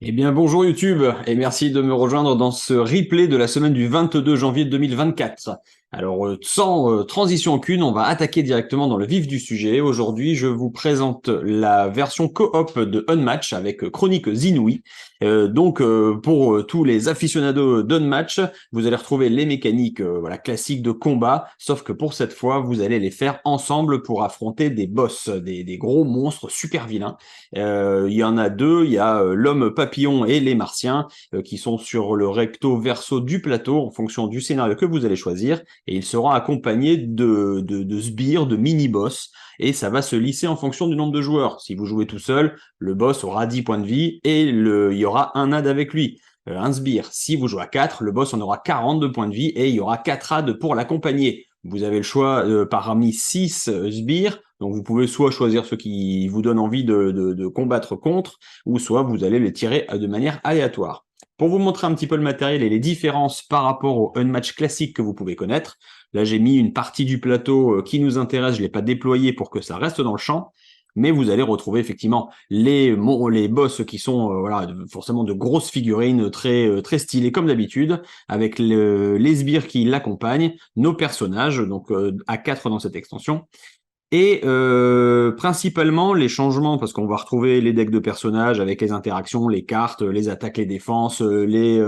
Eh bien, bonjour YouTube, et merci de me rejoindre dans ce replay de la semaine du 22 janvier 2024. Alors, sans transition aucune, on va attaquer directement dans le vif du sujet. Aujourd'hui, je vous présente la version coop de Unmatch avec Chronique Inouïe. Pour tous les aficionados d'Unmatch, vous allez retrouver les mécaniques voilà, classiques de combat, sauf que pour cette fois, vous allez les faire ensemble pour affronter des boss, des gros monstres super vilains. Il y en a deux, il y a l'homme papillon et les martiens qui sont sur le recto verso du plateau en fonction du scénario que vous allez choisir, et il sera accompagné de sbires, de mini-boss, et ça va se lisser en fonction du nombre de joueurs. Si vous jouez tout seul, le boss aura 10 points de vie et il y aura un add avec lui. Un sbire, si vous jouez à 4, le boss en aura 42 points de vie et il y aura 4 adds pour l'accompagner. Vous avez le choix parmi 6 sbires, donc vous pouvez soit choisir ceux qui vous donnent envie de combattre contre, ou soit vous allez les tirer de manière aléatoire. Pour vous montrer un petit peu le matériel et les différences par rapport au Unmatch classique que vous pouvez connaître, là j'ai mis une partie du plateau qui nous intéresse, je ne l'ai pas déployé pour que ça reste dans le champ, mais vous allez retrouver effectivement les boss qui sont voilà, forcément de grosses figurines très stylées comme d'habitude, avec les sbires qui l'accompagnent, nos personnages, donc à 4 dans cette extension, et principalement les changements, parce qu'on va retrouver les decks de personnages avec les interactions, les cartes, les attaques, les défenses, les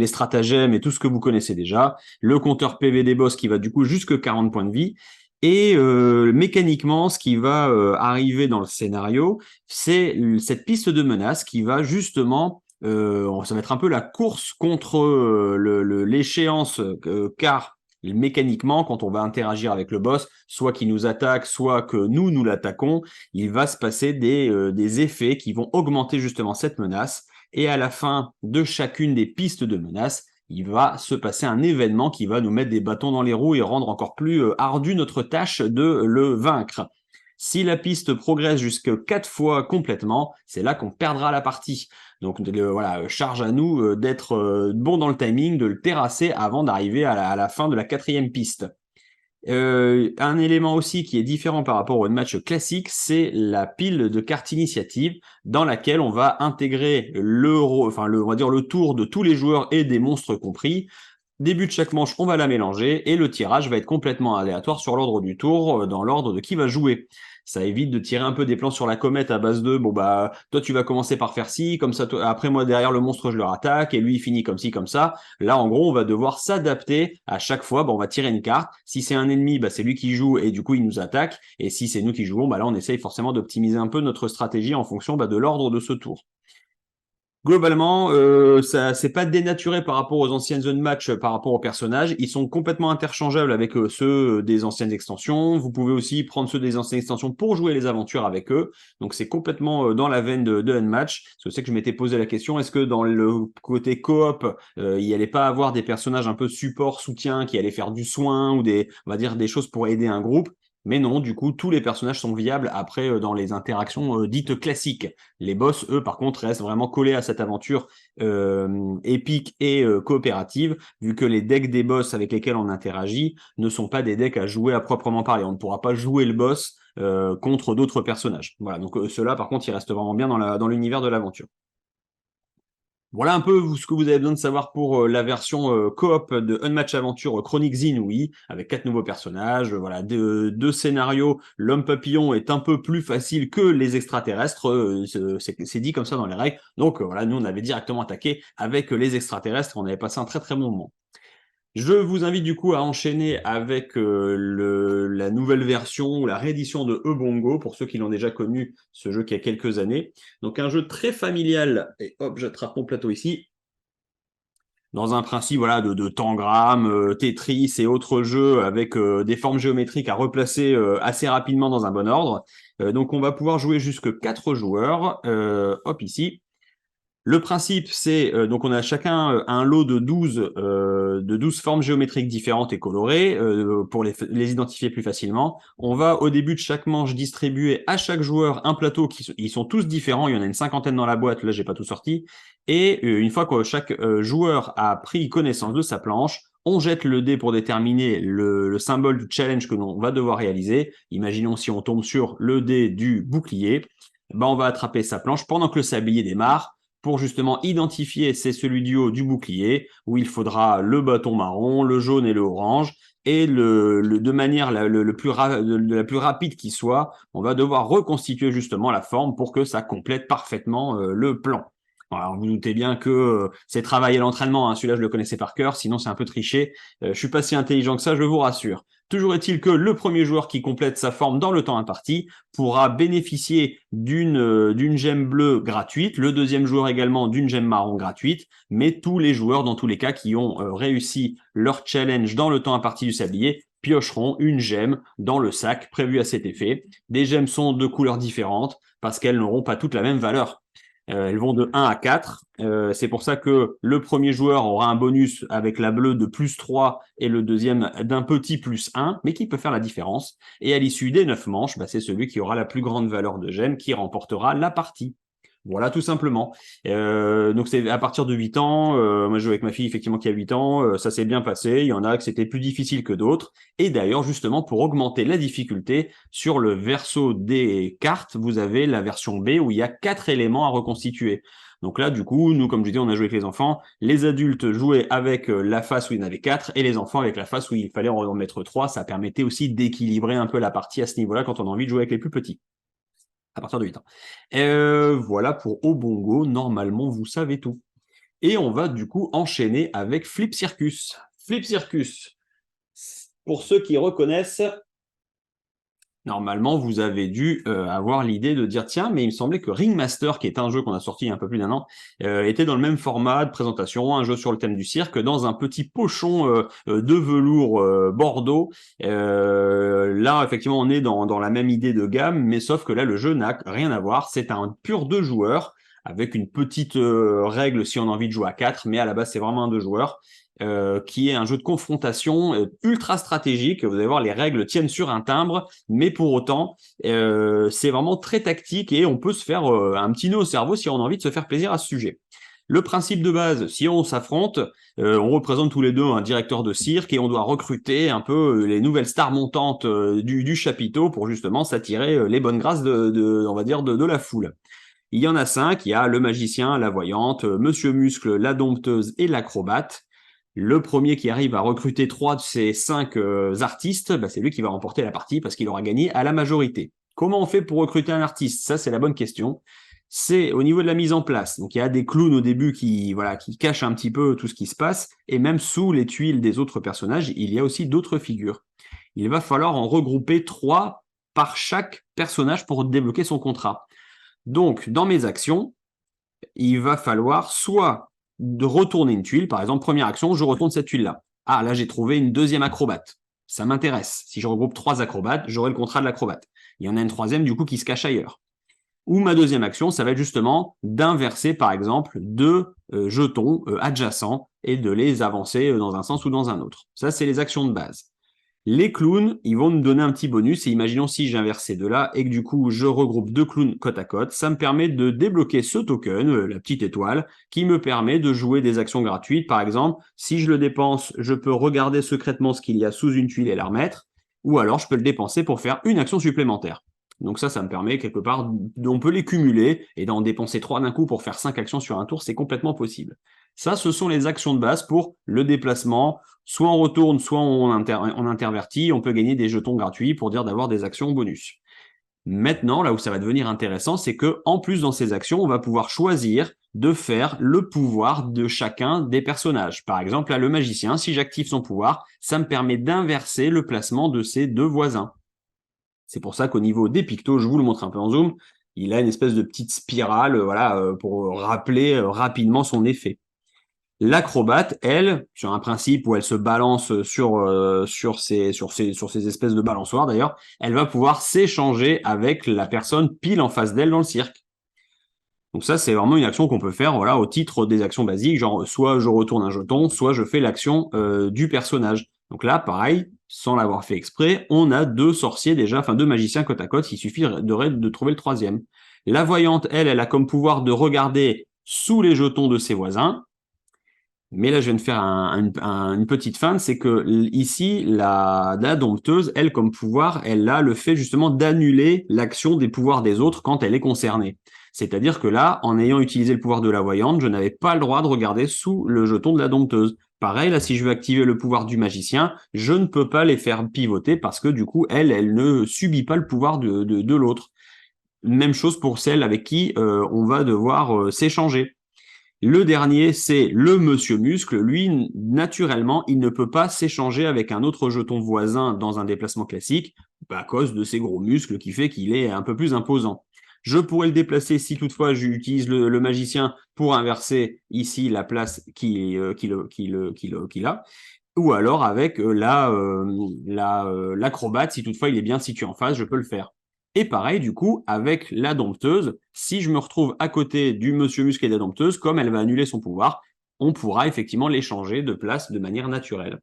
stratagèmes et tout ce que vous connaissez déjà. Le compteur PV des boss qui va du coup jusque 40 points de vie. Et mécaniquement, ce qui va arriver dans le scénario, c'est cette piste de menace qui va justement ça va être un peu la course contre l'échéance, car mécaniquement, quand on va interagir avec le boss, soit qu'il nous attaque, soit que nous l'attaquons, il va se passer des effets qui vont augmenter justement cette menace. Et à la fin de chacune des pistes de menace, il va se passer un événement qui va nous mettre des bâtons dans les roues et rendre encore plus ardue notre tâche de le vaincre. Si la piste progresse jusqu'à 4 fois complètement, c'est là qu'on perdra la partie. Donc voilà, charge à nous d'être bon dans le timing, de le terrasser avant d'arriver à la fin de la 4e piste. Un élément aussi qui est différent par rapport au match classique, c'est la pile de cartes initiative dans laquelle on va intégrer on va dire le tour de tous les joueurs et des monstres compris. Début de chaque manche, on va la mélanger et le tirage va être complètement aléatoire sur l'ordre du tour, dans l'ordre de qui va jouer. Ça évite de tirer un peu des plans sur la comète à base de bon bah toi tu vas commencer par faire ci, comme ça après moi derrière le monstre je le rattaque et lui il finit comme ci comme ça. Là en gros on va devoir s'adapter à chaque fois. Bah, on va tirer une carte. Si c'est un ennemi, bah, c'est lui qui joue et du coup il nous attaque. Et si c'est nous qui jouons, bah là on essaye forcément d'optimiser un peu notre stratégie en fonction bah, de l'ordre de ce tour. Globalement, ça c'est pas dénaturé par rapport aux anciennes zones match, par rapport aux personnages. Ils sont complètement interchangeables avec ceux des anciennes extensions. Vous pouvez aussi prendre ceux des anciennes extensions pour jouer les aventures avec eux. Donc c'est complètement dans la veine de Unmatch. Parce que c'est que je m'étais posé la question, est-ce que dans le côté coop, il n'y allait pas avoir des personnages un peu support, soutien, qui allaient faire du soin ou on va dire des choses pour aider un groupe? Mais non, du coup, tous les personnages sont viables après dans les interactions dites classiques. Les boss, eux, par contre, restent vraiment collés à cette aventure épique et coopérative, vu que les decks des boss avec lesquels on interagit ne sont pas des decks à jouer à proprement parler. On ne pourra pas jouer le boss contre d'autres personnages. Voilà, donc ceux-là, par contre, ils restent vraiment bien dans l'univers de l'aventure. Voilà un peu ce que vous avez besoin de savoir pour la version coop de Unmatch Aventure Chroniques Inouï, avec 4 nouveaux personnages, voilà, deux scénarios. L'homme papillon est un peu plus facile que les extraterrestres, c'est dit comme ça dans les règles. Donc voilà, nous on avait directement attaqué avec les extraterrestres, on avait passé un très bon moment. Je vous invite du coup à enchaîner avec la nouvelle version ou la réédition de Ebongo, pour ceux qui l'ont déjà connu, ce jeu qui a quelques années. Donc un jeu très familial, et hop, j'attrape mon plateau ici, dans un principe voilà, de Tangram, Tetris et autres jeux avec des formes géométriques à replacer assez rapidement dans un bon ordre. Donc on va pouvoir jouer jusque 4 joueurs, hop ici. Le principe, c'est donc on a chacun un lot de 12 formes géométriques différentes et colorées pour les identifier plus facilement. On va au début de chaque manche distribuer à chaque joueur un plateau ils sont tous différents. Il y en a une cinquantaine dans la boîte. Là, j'ai pas tout sorti. Et une fois que chaque joueur a pris connaissance de sa planche, on jette le dé pour déterminer le symbole du challenge que l'on va devoir réaliser. Imaginons si on tombe sur le dé du bouclier, ben on va attraper sa planche pendant que le sablier démarre. pour justement identifier, c'est celui du haut du bouclier, où il faudra le bâton marron, le jaune et le orange, et de manière de la plus rapide qui soit, on va devoir reconstituer justement la forme pour que ça complète parfaitement le plan. Alors, vous doutez bien que c'est travailler l'entraînement, hein. Celui-là, je le connaissais par cœur, sinon c'est un peu triché. Je suis pas si intelligent que ça, je vous rassure. Toujours est-il que le premier joueur qui complète sa forme dans le temps imparti pourra bénéficier d'une gemme bleue gratuite, le deuxième joueur également d'une gemme marron gratuite, mais tous les joueurs, dans tous les cas, qui ont réussi leur challenge dans le temps imparti du sablier, piocheront une gemme dans le sac prévu à cet effet. Des gemmes sont de couleurs différentes parce qu'elles n'auront pas toutes la même valeur. Elles vont de 1 à 4. C'est pour ça que le premier joueur aura un bonus avec la bleue de plus 3 et le deuxième d'un petit plus 1, mais qui peut faire la différence. Et à l'issue des 9 manches, c'est celui qui aura la plus grande valeur de gemmes qui remportera la partie. Voilà, tout simplement. Donc c'est à partir de 8 ans, moi je joue avec ma fille effectivement qui a 8 ans, ça s'est bien passé, il y en a que c'était plus difficile que d'autres, et d'ailleurs justement pour augmenter la difficulté, sur le verso des cartes, vous avez la version B où il y a 4 éléments à reconstituer. Donc là, du coup, nous, comme je disais, on a joué avec les enfants, les adultes jouaient avec la face où il y en avait 4, et les enfants avec la face où il fallait en mettre 3, ça permettait aussi d'équilibrer un peu la partie à ce niveau-là quand on a envie de jouer avec les plus petits. À partir de 8 ans. Voilà pour Obongo, normalement vous savez tout. Et on va du coup enchaîner avec Flip Circus. Flip Circus, pour ceux qui reconnaissent, normalement vous avez dû avoir l'idée de dire tiens, mais il me semblait que Ringmaster, qui est un jeu qu'on a sorti il y a un peu plus d'un an, était dans le même format de présentation, un jeu sur le thème du cirque, dans un petit pochon de velours bordeaux. Là, effectivement, on est dans la même idée de gamme, mais sauf que là, le jeu n'a rien à voir. C'est un pur 2 joueurs, avec une petite règle si on a envie de jouer à 4, mais à la base, c'est vraiment un 2 joueurs. Qui est un jeu de confrontation ultra stratégique. Vous allez voir, les règles tiennent sur un timbre, mais pour autant, c'est vraiment très tactique et on peut se faire un petit nœud au cerveau si on a envie de se faire plaisir à ce sujet. Le principe de base, si on s'affronte, on représente tous les deux un directeur de cirque et on doit recruter un peu les nouvelles stars montantes du chapiteau pour justement s'attirer les bonnes grâces on va dire, de la foule. Il y en a 5, il y a le magicien, la voyante, Monsieur Muscle, la dompteuse et l'acrobate. Le premier qui arrive à recruter 3 de ces 5 artistes, c'est lui qui va remporter la partie parce qu'il aura gagné à la majorité. Comment on fait pour recruter un artiste? Ça, c'est la bonne question. C'est au niveau de la mise en place. Donc, il y a des clowns au début qui cachent un petit peu tout ce qui se passe. Et même sous les tuiles des autres personnages, il y a aussi d'autres figures. Il va falloir en regrouper 3 par chaque personnage pour débloquer son contrat. Donc, dans mes actions, il va falloir soit de retourner une tuile. Par exemple, première action, je retourne cette tuile-là. Ah, là, j'ai trouvé une deuxième acrobate. Ça m'intéresse. Si je regroupe 3 acrobates, j'aurai le contrat de l'acrobate. Il y en a une troisième, du coup, qui se cache ailleurs. Ou ma deuxième action, ça va être justement d'inverser, par exemple, 2 jetons adjacents et de les avancer dans un sens ou dans un autre. Ça, c'est les actions de base. Les clowns, ils vont nous donner un petit bonus, et imaginons si j'inverse ces deux-là, et que du coup, je regroupe 2 clowns côte à côte, ça me permet de débloquer ce token, la petite étoile, qui me permet de jouer des actions gratuites. Par exemple, si je le dépense, je peux regarder secrètement ce qu'il y a sous une tuile et la remettre, ou alors je peux le dépenser pour faire une action supplémentaire. Donc ça me permet quelque part, on peut les cumuler, et d'en dépenser 3 d'un coup pour faire 5 actions sur un tour, c'est complètement possible. Ça, ce sont les actions de base pour le déplacement. Soit on retourne, soit on intervertit. On peut gagner des jetons gratuits pour dire d'avoir des actions bonus. Maintenant, là où ça va devenir intéressant, c'est que en plus dans ces actions, on va pouvoir choisir de faire le pouvoir de chacun des personnages. Par exemple, là, le magicien, si j'active son pouvoir, ça me permet d'inverser le placement de ses 2 voisins. C'est pour ça qu'au niveau des pictos, je vous le montre un peu en zoom, il a une espèce de petite spirale, pour rappeler rapidement son effet. L'acrobate, elle, sur un principe où elle se balance sur ces espèces de balançoires d'ailleurs, elle va pouvoir s'échanger avec la personne pile en face d'elle dans le cirque. Donc ça, c'est vraiment une action qu'on peut faire au titre des actions basiques, genre soit je retourne un jeton, soit je fais l'action du personnage. Donc là, pareil, sans l'avoir fait exprès, on a 2 sorciers déjà, 2 magiciens côte à côte, il suffit de trouver le troisième. La voyante, elle a comme pouvoir de regarder sous les jetons de ses voisins. Mais là, je viens de faire une petite feinte, c'est que ici, la dompteuse, elle, comme pouvoir, elle a le fait justement d'annuler l'action des pouvoirs des autres quand elle est concernée. C'est-à-dire que là, en ayant utilisé le pouvoir de la voyante, je n'avais pas le droit de regarder sous le jeton de la dompteuse. Pareil, là, si je veux activer le pouvoir du magicien, je ne peux pas les faire pivoter parce que du coup, elle ne subit pas le pouvoir de l'autre. Même chose pour celle avec qui on va devoir s'échanger. Le dernier, c'est le Monsieur Muscle. Lui, naturellement, il ne peut pas s'échanger avec un autre jeton voisin dans un déplacement classique à cause de ses gros muscles qui fait qu'il est un peu plus imposant. Je pourrais le déplacer si toutefois j'utilise le magicien pour inverser ici la place qu'il a, ou alors avec l'acrobate, si toutefois il est bien situé en face, je peux le faire. Et pareil, du coup, avec la dompteuse, si je me retrouve à côté du Monsieur Muscle et de la dompteuse, comme elle va annuler son pouvoir, on pourra effectivement l'échanger de place de manière naturelle.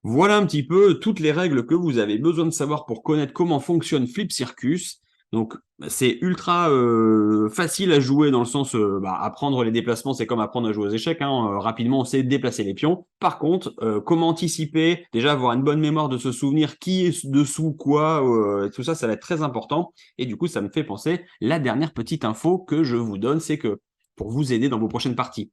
Voilà un petit peu toutes les règles que vous avez besoin de savoir pour connaître comment fonctionne Flip Circus. Donc, c'est ultra facile à jouer dans le sens, apprendre les déplacements, c'est comme apprendre à jouer aux échecs. Hein. Rapidement, on sait déplacer les pions. Par contre, comment anticiper, déjà avoir une bonne mémoire de se souvenir qui est dessous quoi, tout ça, ça va être très important. Et du coup, ça me fait penser, la dernière petite info que je vous donne, c'est que pour vous aider dans vos prochaines parties.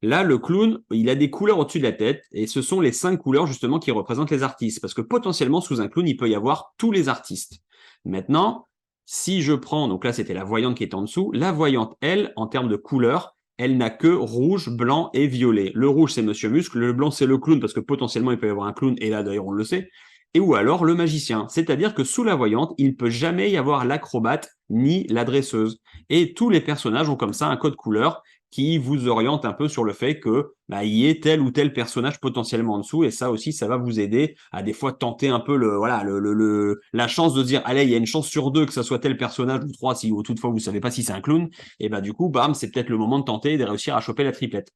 Là, le clown, il a des couleurs au-dessus de la tête, et ce sont les 5 couleurs justement qui représentent les artistes. Parce que potentiellement, sous un clown, il peut y avoir tous les artistes. Maintenant, si je prends, donc là c'était la voyante qui est en dessous, la voyante, elle, en termes de couleurs, elle n'a que rouge, blanc et violet. Le rouge, c'est Monsieur Muscle, le blanc, c'est le clown, parce que potentiellement, il peut y avoir un clown, et là d'ailleurs, on le sait, et ou alors le magicien. C'est-à-dire que sous la voyante, il ne peut jamais y avoir l'acrobate ni la dresseuse. Et tous les personnages ont comme ça un code couleur qui vous oriente un peu sur le fait que il y ait tel ou tel personnage potentiellement en dessous, et ça aussi, ça va vous aider à des fois tenter un peu la chance de dire, allez, il y a une chance sur 2 que ça soit tel personnage, ou 3 si toutefois vous savez pas si c'est un clown, et du coup, bam, c'est peut-être le moment de tenter et de réussir à choper la triplette.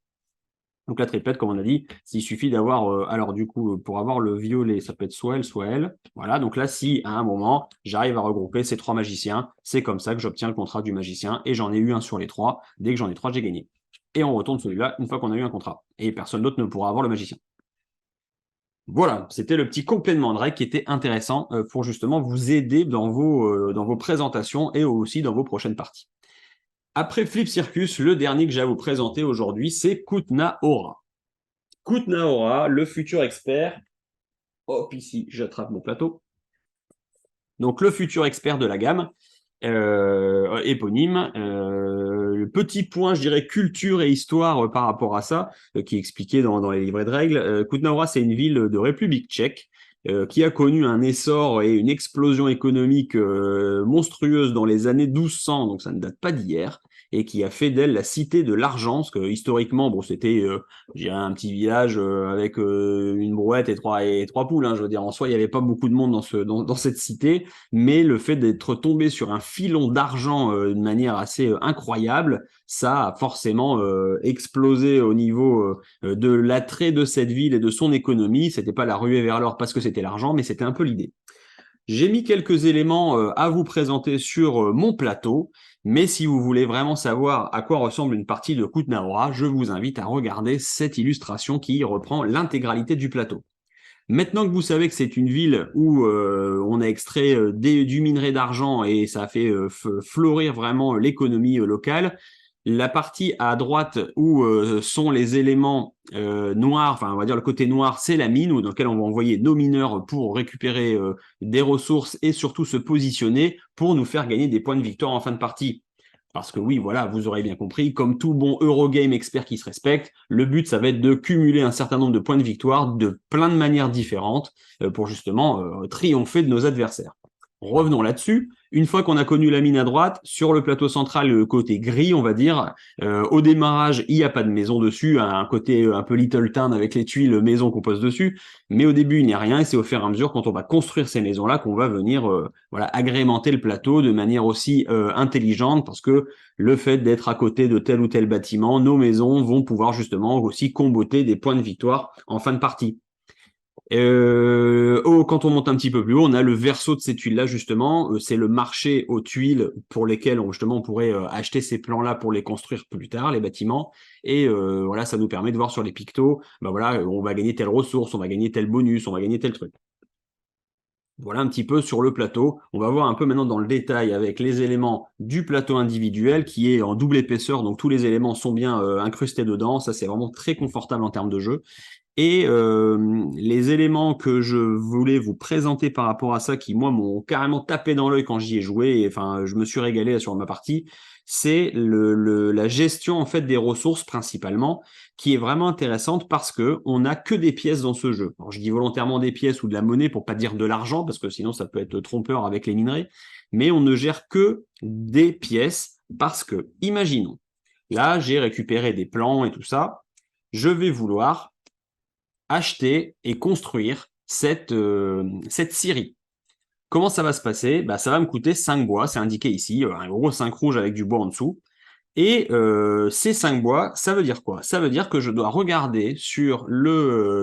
Donc la triplette, comme on a dit, il suffit d'avoir, alors du coup, pour avoir le violet, ça peut être soit elle, soit elle. Voilà, donc là, si à un moment, j'arrive à regrouper ces 3 magiciens, c'est comme ça que j'obtiens le contrat du magicien, et j'en ai eu un sur les 3. Dès que j'en ai 3, j'ai gagné. Et on retourne celui-là une fois qu'on a eu un contrat. Et personne d'autre ne pourra avoir le magicien. Voilà, c'était le petit complément de règle qui était intéressant pour justement vous aider dans vos présentations et aussi dans vos prochaines parties. Après Flip Circus, le dernier que j'ai à vous présenter aujourd'hui, c'est Kutna Hora. Kutna Hora, le futur expert. Hop, ici, j'attrape mon plateau. Donc, le futur expert de la gamme, éponyme. Le petit point, je dirais, culture et histoire par rapport à ça, qui est expliqué dans les livrets de règles. Kutna Hora, c'est une ville de République tchèque qui a connu un essor et une explosion économique monstrueuse dans les années 1200, donc ça ne date pas d'hier, et qui a fait d'elle la cité de l'argent, parce que historiquement, bon, c'était un petit village avec une brouette et trois poules. Hein, je veux dire, en soi, il n'y avait pas beaucoup de monde dans cette cité, mais le fait d'être tombé sur un filon d'argent de manière assez incroyable, ça a forcément explosé au niveau de l'attrait de cette ville et de son économie. C'était pas la ruée vers l'or parce que c'était l'argent, mais c'était un peu l'idée. J'ai mis quelques éléments à vous présenter sur mon plateau, mais si vous voulez vraiment savoir à quoi ressemble une partie de Kutna Hora, je vous invite à regarder cette illustration qui reprend l'intégralité du plateau. Maintenant que vous savez que c'est une ville où on a extrait du minerai d'argent et ça a fait fleurir vraiment l'économie locale, la partie à droite où sont les éléments noirs, enfin on va dire le côté noir, c'est la mine dans laquelle on va envoyer nos mineurs pour récupérer des ressources et surtout se positionner pour nous faire gagner des points de victoire en fin de partie. Parce que oui, voilà, vous aurez bien compris, comme tout bon Eurogame expert qui se respecte, le but, ça va être de cumuler un certain nombre de points de victoire de plein de manières différentes pour justement triompher de nos adversaires. Revenons là-dessus. Une fois qu'on a connu la mine à droite, sur le plateau central, le côté gris, on va dire, au démarrage, il n'y a pas de maison dessus, un côté un peu Little Town avec les tuiles maison qu'on pose dessus, mais au début, il n'y a rien, et c'est au fur et à mesure, quand on va construire ces maisons-là, qu'on va venir agrémenter le plateau de manière aussi intelligente, parce que le fait d'être à côté de tel ou tel bâtiment, nos maisons vont pouvoir justement aussi comboter des points de victoire en fin de partie. Quand on monte un petit peu plus haut, on a le verso de ces tuiles-là, justement. C'est le marché aux tuiles pour lesquelles on pourrait acheter ces plans-là pour les construire plus tard, les bâtiments. Et voilà, ça nous permet de voir sur les pictos, on va gagner telle ressource, on va gagner tel bonus, on va gagner tel truc. Voilà un petit peu sur le plateau. On va voir un peu maintenant dans le détail avec les éléments du plateau individuel qui est en double épaisseur, donc tous les éléments sont bien incrustés dedans. Ça, c'est vraiment très confortable en termes de jeu. Et les éléments que je voulais vous présenter par rapport à ça, qui moi m'ont carrément tapé dans l'œil quand j'y ai joué, et, enfin je me suis régalé sur ma partie, c'est la gestion en fait des ressources principalement, qui est vraiment intéressante parce que on n'a que des pièces dans ce jeu. Alors je dis volontairement des pièces ou de la monnaie pour pas dire de l'argent, parce que sinon ça peut être trompeur avec les minerais, mais on ne gère que des pièces parce que, imaginons, là j'ai récupéré des plans et tout ça, je vais vouloir acheter et construire cette scierie. Comment ça va se passer? Bah, ça va me coûter 5 bois, c'est indiqué ici, un gros 5 rouge avec du bois en dessous. Et ces 5 bois, ça veut dire quoi? Ça veut dire que je dois regarder sur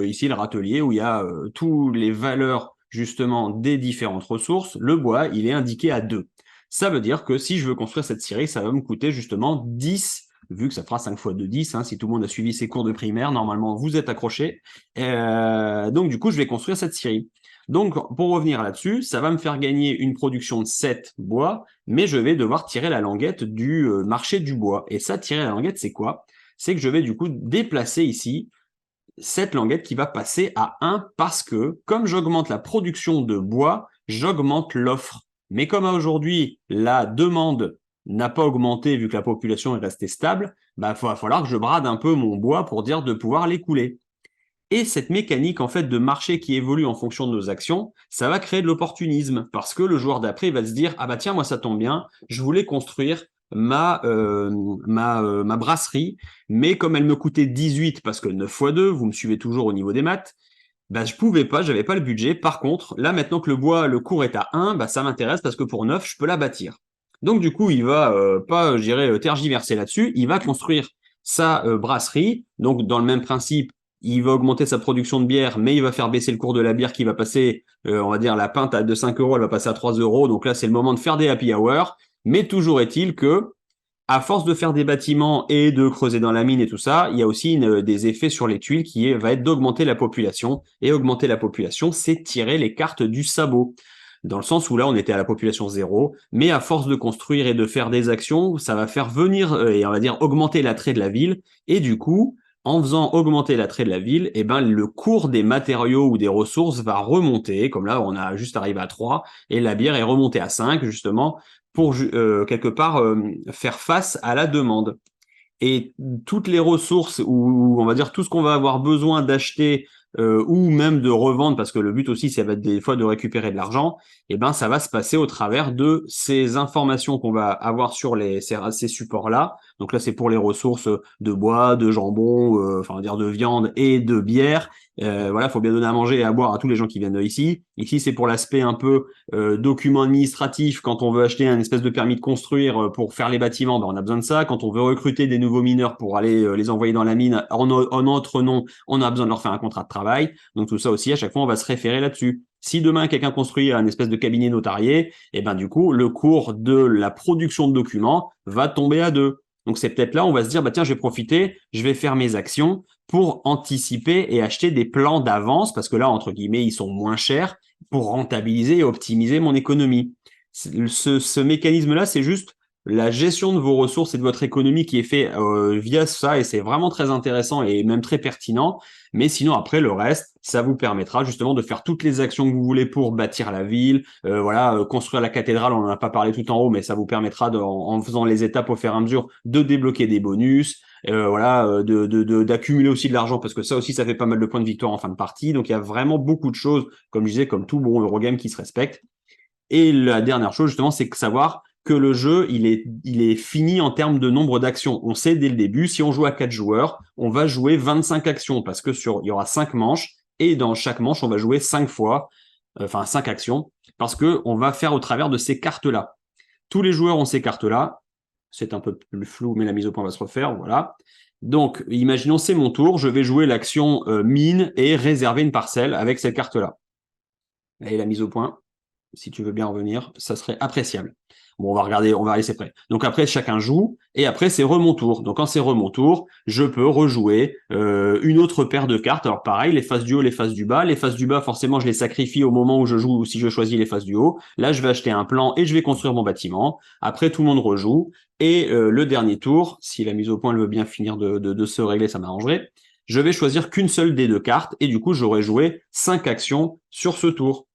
ici le râtelier où il y a toutes les valeurs justement des différentes ressources. Le bois, il est indiqué à 2. Ça veut dire que si je veux construire cette scierie, ça va me coûter justement 10, vu que ça fera 5 fois 2, 10, hein, si tout le monde a suivi ses cours de primaire, normalement vous êtes accrochés. Donc du coup, je vais construire cette scierie. Donc pour revenir là-dessus, ça va me faire gagner une production de 7 bois, mais je vais devoir tirer la languette du marché du bois. Et ça, tirer la languette, c'est quoi? C'est que je vais du coup déplacer ici cette languette qui va passer à 1 parce que, comme j'augmente la production de bois, j'augmente l'offre. Mais comme aujourd'hui, la demande n'a pas augmenté vu que la population est restée stable, bah, il va falloir que je brade un peu mon bois pour dire de pouvoir l'écouler. Et cette mécanique en fait de marché qui évolue en fonction de nos actions, ça va créer de l'opportunisme parce que le joueur d'après il va se dire ah bah tiens moi ça tombe bien, je voulais construire ma brasserie, mais comme elle me coûtait 18 parce que 9 fois 2, vous me suivez toujours au niveau des maths, bah je pouvais pas, j'avais pas le budget. Par contre, là maintenant que le bois, le cours est à 1, bah ça m'intéresse parce que pour 9, je peux la bâtir. Donc du coup, il va pas, je dirais, tergiverser là-dessus, il va construire sa brasserie. Donc dans le même principe, il va augmenter sa production de bière, mais il va faire baisser le cours de la bière qui va passer, on va dire, la pinte de 5 euros, elle va passer à 3 euros. Donc là, c'est le moment de faire des happy hour. Mais toujours est-il que à force de faire des bâtiments et de creuser dans la mine et tout ça, il y a aussi des effets sur les tuiles va être d'augmenter la population. Et augmenter la population, c'est tirer les cartes du sabot. Dans le sens où là, on était à la population zéro, mais à force de construire et de faire des actions, ça va faire venir, et on va dire, augmenter l'attrait de la ville. Et du coup, en faisant augmenter l'attrait de la ville, eh ben, le cours des matériaux ou des ressources va remonter. Comme là, on a juste arrivé à 3, et la bière est remontée à 5, justement, pour quelque part faire face à la demande. Et toutes les ressources ou on va dire tout ce qu'on va avoir besoin d'acheter ou même de revendre, parce que le but aussi, ça va être des fois de récupérer de l'argent, et ben ça va se passer au travers de ces informations qu'on va avoir sur ces supports-là. Donc là, c'est pour les ressources de bois, de jambon, enfin on va dire de viande et de bière. Voilà, faut bien donner à manger et à boire à tous les gens qui viennent ici. Ici, c'est pour l'aspect un peu document administratif. Quand on veut acheter un espèce de permis de construire pour faire les bâtiments, ben, on a besoin de ça. Quand on veut recruter des nouveaux mineurs pour aller les envoyer dans la mine en notre nom, on a besoin de leur faire un contrat de travail. Donc tout ça aussi, à chaque fois, on va se référer là-dessus. Si demain quelqu'un construit un espèce de cabinet notarié, et ben du coup, le cours de la production de documents va tomber à 2. Donc c'est peut-être là, on va se dire, bah tiens, je vais profiter, je vais faire mes actions pour anticiper et acheter des plans d'avance, parce que là, entre guillemets, ils sont moins chers pour rentabiliser et optimiser mon économie. Ce mécanisme-là, c'est juste la gestion de vos ressources et de votre économie qui est fait via ça, et c'est vraiment très intéressant et même très pertinent. Mais sinon, après, le reste, ça vous permettra justement de faire toutes les actions que vous voulez pour bâtir la ville, voilà, construire la cathédrale, on n'en a pas parlé tout en haut, mais ça vous permettra, en faisant les étapes au fur et à mesure, de débloquer des bonus, voilà, d'accumuler aussi de l'argent, parce que ça aussi, ça fait pas mal de points de victoire en fin de partie. Donc, il y a vraiment beaucoup de choses, comme je disais, comme tout bon Eurogame qui se respecte. Et la dernière chose, justement, c'est que savoir que le jeu, il est fini en termes de nombre d'actions. On sait dès le début, si on joue à 4 joueurs, on va jouer 25 actions, parce que il y aura 5 manches, et dans chaque manche, on va jouer 5 fois, enfin 5 actions, parce que on va faire au travers de ces cartes-là. Tous les joueurs ont ces cartes-là. C'est un peu plus flou, mais la mise au point va se refaire, voilà. Donc, imaginons, c'est mon tour, je vais jouer l'action mine et réserver une parcelle avec cette carte-là. Et la mise au point, si tu veux bien revenir, ça serait appréciable. Bon, on va regarder, on va laisser prêt. Donc après, chacun joue, et après, c'est mon tour. Donc quand c'est mon tour, je peux rejouer une autre paire de cartes. Alors pareil, les faces du haut, les faces du bas. Les faces du bas, forcément, je les sacrifie au moment où je joue, ou si je choisis les faces du haut. Là, je vais acheter un plan et je vais construire mon bâtiment. Après, tout le monde rejoue. Et le dernier tour, si la mise au point elle veut bien finir de se régler, ça m'arrangerait. Je vais choisir qu'une seule des deux cartes, et du coup, j'aurai joué 5 actions sur ce tour.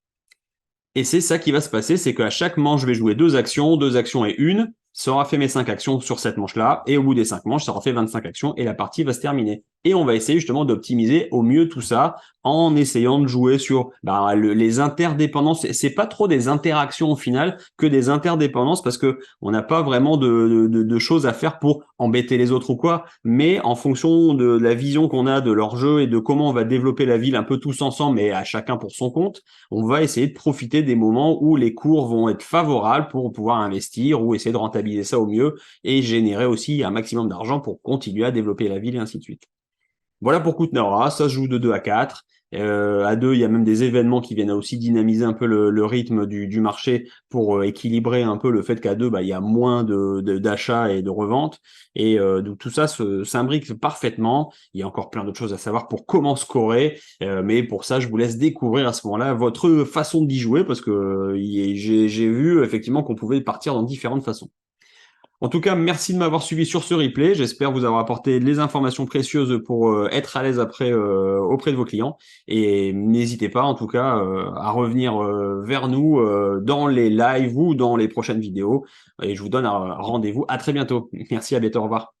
Et c'est ça qui va se passer, c'est qu'à chaque manche, je vais jouer 2 actions et une. Ça aura fait mes 5 actions sur cette manche-là, et au bout des 5 manches, ça aura fait 25 actions, et la partie va se terminer. Et on va essayer justement d'optimiser au mieux tout ça, en essayant de jouer sur les interdépendances. C'est pas trop des interactions au final, que des interdépendances, parce que on n'a pas vraiment de choses à faire pour embêter les autres ou quoi, mais en fonction de la vision qu'on a de leur jeu et de comment on va développer la ville un peu tous ensemble, mais à chacun pour son compte, on va essayer de profiter des moments où les cours vont être favorables pour pouvoir investir ou essayer de rentabiliser ça au mieux et générer aussi un maximum d'argent pour continuer à développer la ville et ainsi de suite. Voilà pour Kutnora, ça se joue de 2 à 4. À 2, il y a même des événements qui viennent aussi dynamiser un peu le rythme du marché pour équilibrer un peu le fait qu'à 2, il y a moins d'achats et de reventes. Et donc tout ça s'imbrique parfaitement. Il y a encore plein d'autres choses à savoir pour comment scorer. Mais pour ça, je vous laisse découvrir à ce moment-là votre façon d'y jouer parce que j'ai vu effectivement qu'on pouvait partir dans différentes façons. En tout cas, merci de m'avoir suivi sur ce replay. J'espère vous avoir apporté les informations précieuses pour être à l'aise après auprès de vos clients. Et n'hésitez pas, en tout cas, à revenir vers nous dans les lives ou dans les prochaines vidéos. Et je vous donne un rendez-vous à très bientôt. Merci, à bientôt, au revoir.